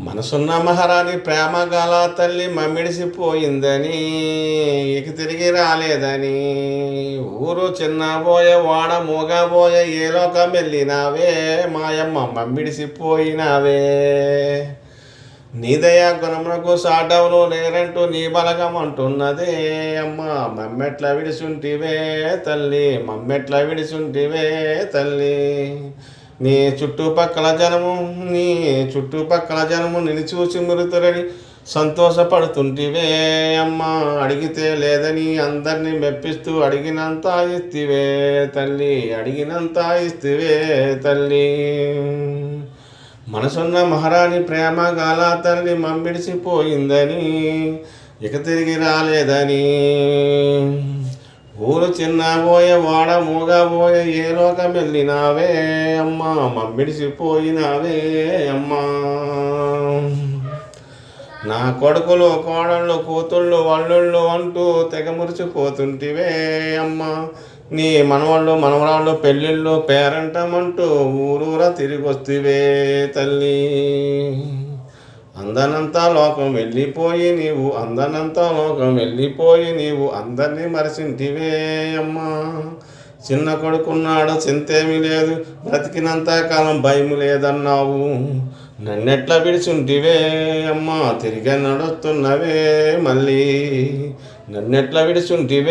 మనసున్న మహారాణి ప్రేమ గల తల్లి మమ్మిడిసిపోయిందని ఇక తిరిగి రాలేదని ఊరు చిన్నబోయే వాడ మూగబోయే ఏ లోకం వెళ్ళినావే మాయమ్మ మమ్మిడిసిపోయినావే. నీ దయా గుణమునకు సాటవులు లేరంటూ నీ బలగం అంటున్నదే అమ్మ మమ్మెట్ల విడిసుంటివే తల్లి మమ్మెట్ల విడిసుంటివే తల్లి. నీ చుట్టుపక్కల జనము నిన్ను చూసి మృతులని సంతోషపడుతుంటివే అమ్మ. అడిగితే లేదని అందరినీ మెప్పిస్తూ అడిగినంత ఇస్తివే తల్లి అడిగినంత ఇస్తివే తల్లి. మనసున్న మహారాణి ప్రేమ గాల తల్లి మమ్మిడిసిపోయిందని ఇక తిరిగి రాలేదని ఊరు చిన్నబోయే వాడ మూగబోయే ఏ లోకం వెళ్ళినావే అమ్మా మమ్మిడిసిపోయినావే అమ్మా. నా కొడుకులు కోడళ్ళు కూతుళ్ళు వల్లుళ్ళు అంటూ తెగ మురిసిపోతుంటివే అమ్మా. నీ మనవాళ్ళు మనవరాళ్ళు పెళ్ళిళ్ళు పేరంటమంటూ ఊరూరా తిరిగి వస్తువే తల్లి. అందనంతా లోకం వెళ్ళిపోయి నీవు అందరినీ మరచింటివే అమ్మా. చిన్న కొడుకున్నాడు చింతేమీ లేదు బ్రతికినంత కాలం భయం లేదన్నావు. నన్నెట్లా విడిచుంటివే అమ్మా తిరిగి నడుస్తున్నవే మళ్ళీ నన్నెట్లా విడిచుంటివే.